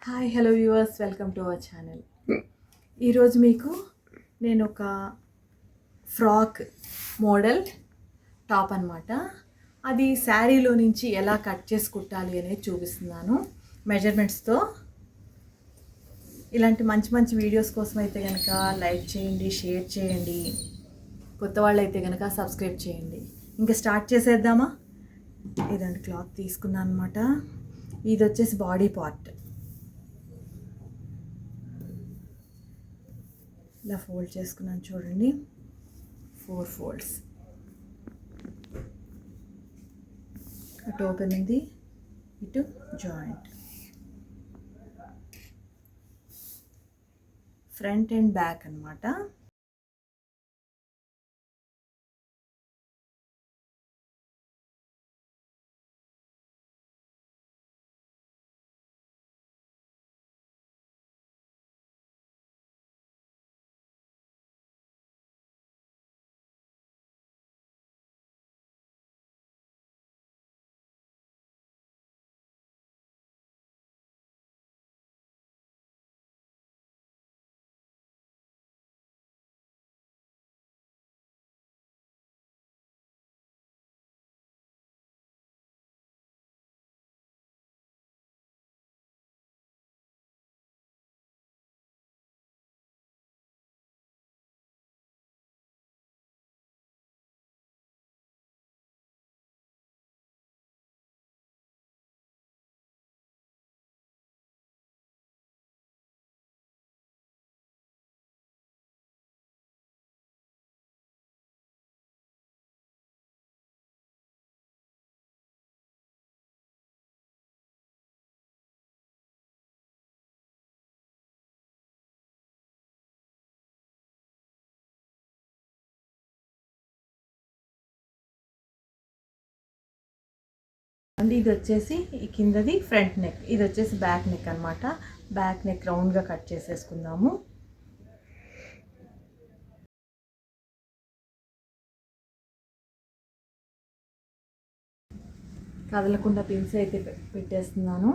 Hi hello viewers, welcome to our channel. ఈరోజు మీకు నేను ఒక ఫ్రాక్ మోడల్ టాప్ అనమాట. అది శారీలో నుంచి ఎలా కట్ చేసి కుట్టాలి అనేది చూపిస్తున్నాను మెజర్మెంట్స్తో. ఇలాంటి మంచి మంచి వీడియోస్ కోసం అయితే కనుక లైక్ చేయండి, షేర్ చేయండి. కొత్త వాళ్ళు అయితే కనుక సబ్స్క్రైబ్ చేయండి. ఇంకా స్టార్ట్ చేసేద్దామా? ఇదండి క్లాత్ తీసుకున్నాను అనమాట. ఇది వచ్చేసి బాడీ పార్ట్. ఇలా ఫోల్డ్ చేసుకున్నాను చూడండి, 4 ఫోల్డ్స్. అటు ఓపెన్ ఉంది, ఇటు జాయింట్, ఫ్రంట్ అండ్ బ్యాక్ అన్నమాట. అండ్ ఇది వచ్చేసి ఈ కిందది ఫ్రంట్ నెక్, ఇది వచ్చేసి బ్యాక్ నెక్ అనమాట. బ్యాక్ నెక్ రౌండ్గా కట్ చేసేసుకుందాము. కదలకుండా పిన్స్ అయితే పెట్టేస్తున్నాను.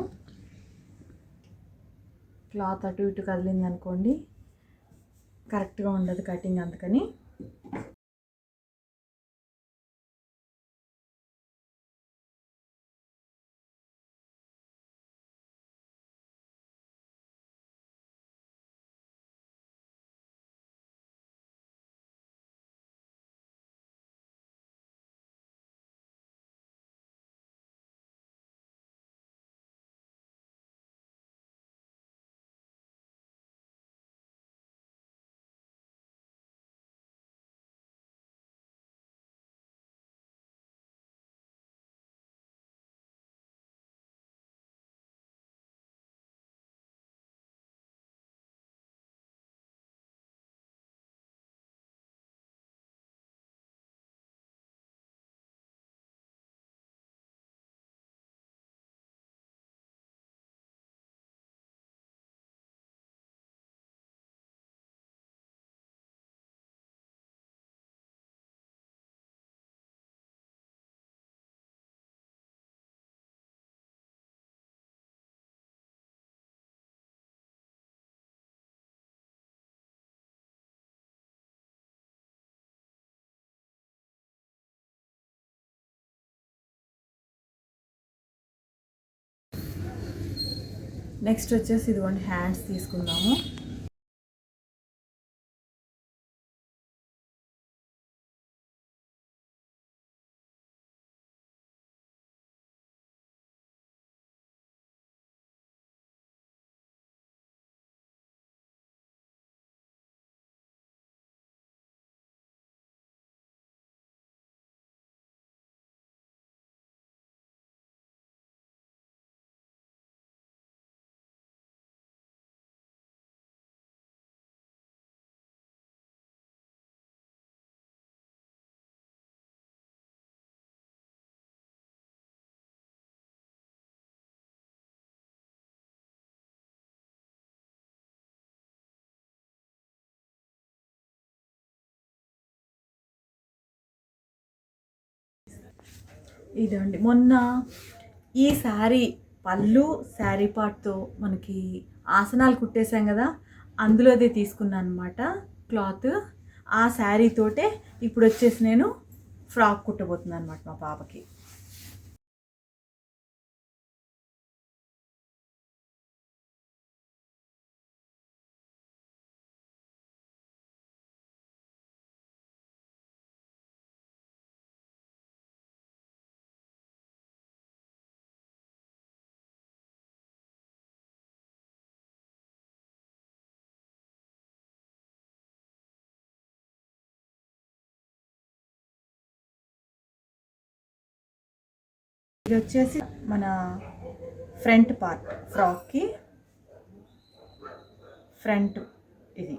క్లాత్ అటు ఇటు కదిలింది అనుకోండి, కరెక్ట్గా ఉండదు కటింగ్, అందుకని. నెక్స్ట్ వచ్చేసి ఇదిగోండి హ్యాండ్స్ తీసుకుందాము. ఇదండి మొన్న ఈ శారీ పళ్ళు శారీ పార్ట్తో మనకి ఆసనాలు కుట్టేసాం కదా, అందులోదే తీసుకున్నాను అనమాట క్లాత్. ఆ శారీతోటే ఇప్పుడు వచ్చేసి నేను ఫ్రాక్ కుట్టబోతున్నాను అనమాట మా పాపకి. ఇది వచ్చేసి మన ఫ్రంట్ పార్ట్, ఫ్రాక్కి ఫ్రంట్ ఇది.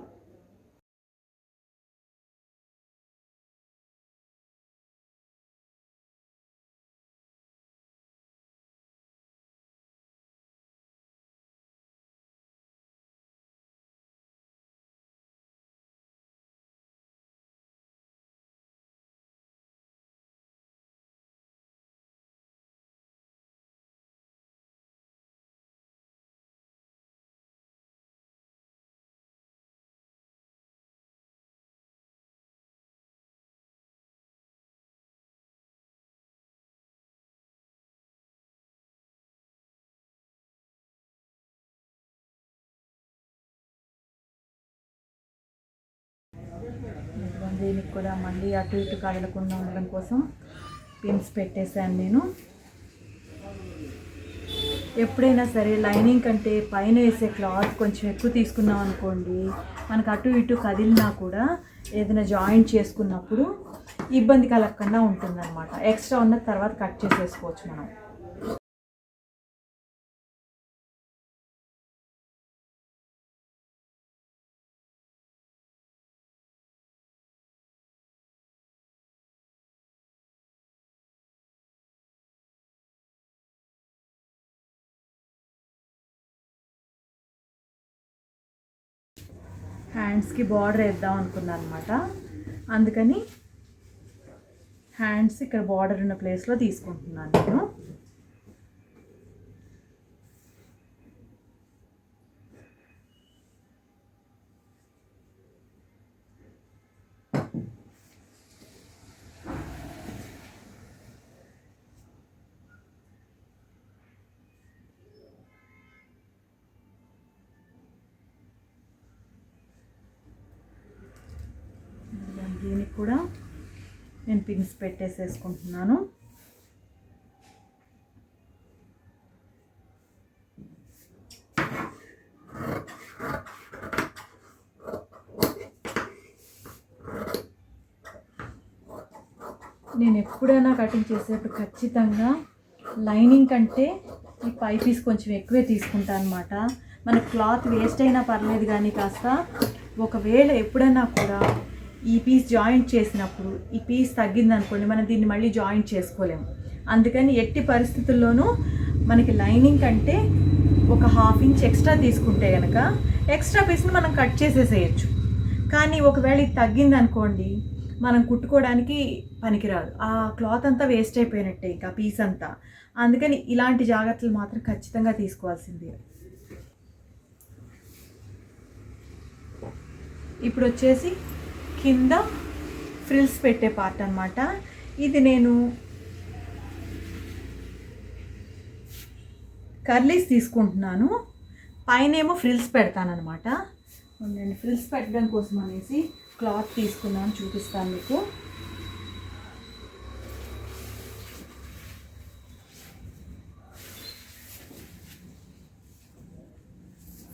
దీనికి కూడా మళ్ళీ అటు ఇటు కదలకుండా ఉండడం కోసం పిన్స్ పెట్టేశాను నేను. ఎప్పుడైనా సరే లైనింగ్ కంటే పైన వేసే క్లాత్ కొంచెం ఎక్కువ తీసుకున్నాం అనుకోండి, మనకు అటు ఇటు కదిలినా కూడా ఏదైనా జాయింట్ చేసుకున్నప్పుడు ఇబ్బంది కలగకుండా ఉంటుందన్నమాట. ఎక్స్ట్రా ఉన్న తర్వాత కట్ చేసేసుకోవచ్చు మనం. హ్యాండ్స్కి బార్డర్ వేద్దాం అనుకున్నాను అనమాట. అందుకని హ్యాండ్స్ ఇక్కడ బార్డర్ ఉన్న ప్లేస్లో తీసుకుంటున్నాను నేను. దీనికి కూడా నేను పిన్స్ పెట్టేసేసుకుంటున్నాను. నేను ఎప్పుడైనా కటింగ్ చేసేటప్పుడు ఖచ్చితంగా లైనింగ్ కంటే ఈ పై పీస్ కొంచెం ఎక్కువే తీసుకుంటాను అనమాట. మన క్లాత్ వేస్ట్ అయినా పర్లేదు, కానీ కాస్త ఒకవేళ ఎప్పుడైనా కూడా ఈ పీస్ జాయింట్ చేసినప్పుడు ఈ పీస్ తగ్గిందనుకోండి, మనం దీన్ని మళ్ళీ జాయింట్ చేసుకోలేము. అందుకని ఎట్టి పరిస్థితుల్లోనూ మనకి లైనింగ్ కంటే ఒక 1/2 ఇంచ్ ఎక్స్ట్రా తీసుకుంటే కనుక ఎక్స్ట్రా పీస్ని మనం కట్ చేసేసేయచ్చు. కానీ ఒకవేళ ఇది తగ్గిందనుకోండి, మనం కుట్టుకోవడానికి పనికిరాదు, ఆ క్లాత్ అంతా వేస్ట్ అయిపోయినట్టే ఇంకా పీస్ అంతా. అందుకని ఇలాంటి జాగ్రత్తలు మాత్రం ఖచ్చితంగా తీసుకోవాల్సిందే. ఇప్పుడు వచ్చేసి కింద ఫ్రిల్స్ పెట్టే పార్ట్ అనమాట. ఇది నేను కర్లీస్ తీసుకుంటున్నాను, పైనేమో ఫ్రిల్స్ పెడతానమాట. నేను ఫ్రిల్స్ పెట్టడం కోసం అనేసి క్లాత్ తీసుకున్నాను, చూపిస్తాను మీకు.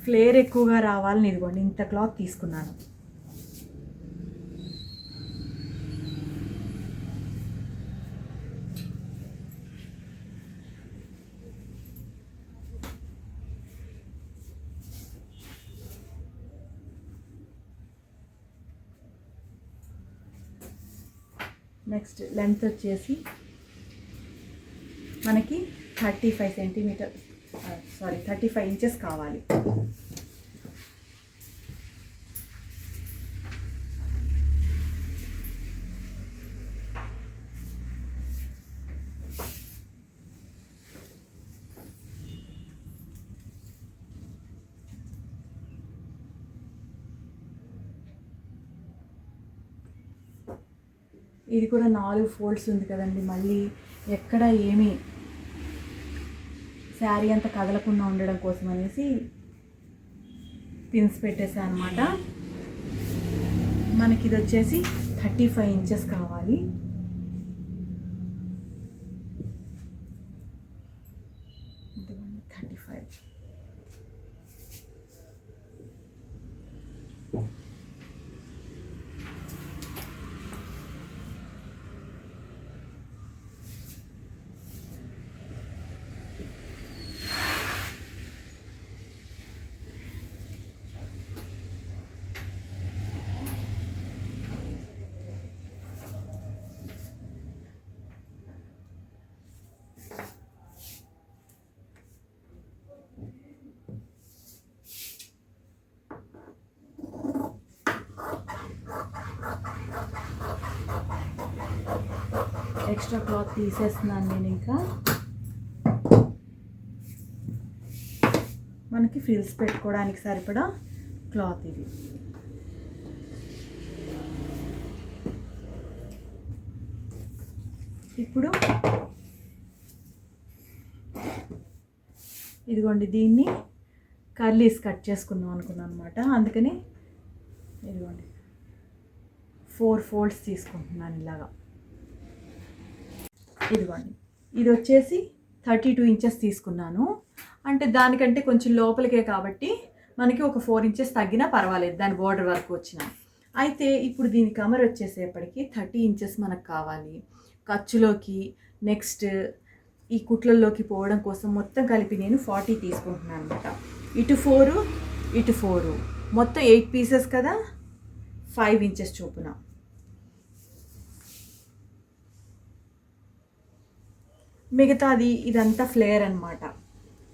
ఫ్లేర్ ఎక్కువగా రావాలని ఇదిగోండి ఇంత క్లాత్ తీసుకున్నాను. నెక్స్ట్ లెంత్ వచ్చేసి మనకి 35 సెంటీమీటర్, 35 ఇంచెస్ కావాలి. ఇది కూడా 4 ఫోల్డ్స్ ఉంది కదండి, మళ్ళీ ఎక్కడ ఏమీ శారీ అంతా కదలకుండా ఉండడం కోసం అనేసి పిన్స్ పెట్టేసాను అనమాట. మనకి ఇది వచ్చేసి 35 ఇంచెస్ కావాలి. ఎక్స్ట్రా క్లాత్ తీసేస్తున్నాను నేను. ఇంకా మనకి ఫ్రిల్స్ పెట్టుకోవడానికి సరిపడా క్లాత్ ఇది. ఇప్పుడు ఇదిగోండి, దీన్ని కర్లీస్ కట్ చేసుకుందాం అనుకున్నాను అనమాట. అందుకని ఇదిగోండి 4 ఫోల్డ్స్ తీసుకుంటున్నాను ఇలాగా. ఇదిగోండి, ఇది వచ్చేసి 32 ఇంచెస్ తీసుకున్నాను. అంటే దానికంటే కొంచెం లోపలికే కాబట్టి మనకి ఒక 4 ఇంచెస్ తగ్గినా పర్వాలేదు, దాని బోర్డర్ వరకు వచ్చిన. అయితే ఇప్పుడు దీని కమర్ వచ్చేసేపటికి 30 ఇంచెస్ మనకు కావాలి. ఖర్చులోకి నెక్స్ట్ ఈ కుట్లల్లోకి పోవడం కోసం మొత్తం కలిపి నేను 40 తీసుకుంటున్నాను అనమాట. ఇటు 4 ఇటు 4 మొత్తం 8 పీసెస్ కదా, 5 ఇంచెస్ చొప్పున. మిగతాది ఇదంతా ఫ్లేర్ అనమాట.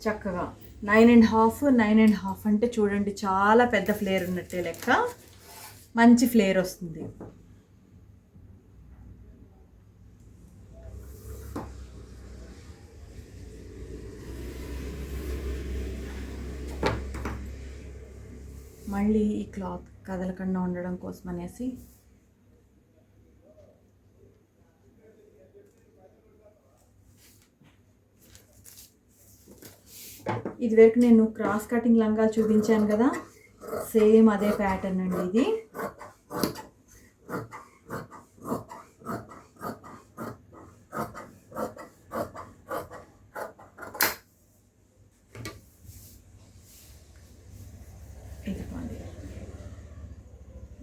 చక్కగా 9.5 అంటే చూడండి, చాలా పెద్ద ఫ్లేర్ ఉన్నట్టే లెక్క. మంచి ఫ్లేర్ వస్తుంది. మళ్ళీ ఈ క్లాత్ కదలకుండా ఉండడం కోసం అనేసి ఇదివరకు నేను క్రాస్ కటింగ్ లంగాలు చూపించాను కదా, సేమ్ అదే ప్యాటర్న్ అండి ఇది. ఇదిగోండి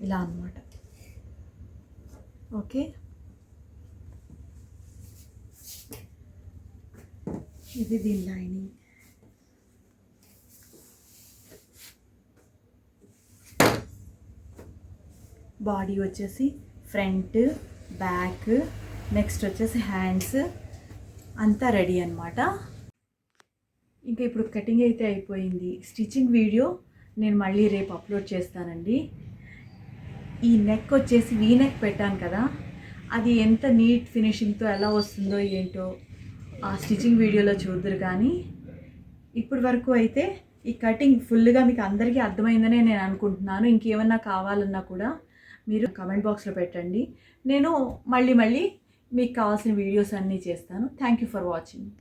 ఇలా అన్నమాట. ఓకే, ఇది దీని లైనింగ్. బాడీ వచ్చేసి ఫ్రంట్, బ్యాక్, నెక్స్ట్ వచ్చేసి హ్యాండ్స్ అంతా రెడీ అనమాట. ఇంకా ఇప్పుడు కటింగ్ అయితే అయిపోయింది. స్టిచ్చింగ్ వీడియో నేను మళ్ళీ రేపు అప్లోడ్ చేస్తానండి. ఈ నెక్ వచ్చేసి వీ నెక్ పెట్టాను కదా, అది ఎంత నీట్ ఫినిషింగ్తో ఎలా వస్తుందో ఏంటో ఆ స్టిచ్చింగ్ వీడియోలో చూద్దరు. కానీ ఇప్పటి వరకు అయితే ఈ కటింగ్ ఫుల్గా మీకు అందరికీ అర్థమైందనే నేను అనుకుంటున్నాను. ఇంకేమన్నా కావాలన్నా కూడా మీరు కామెంట్ బాక్స్లో పెట్టండి. నేను మళ్ళీ మీకు కావాల్సిన వీడియోస్ అన్నీ చేస్తాను. Thank you for watching.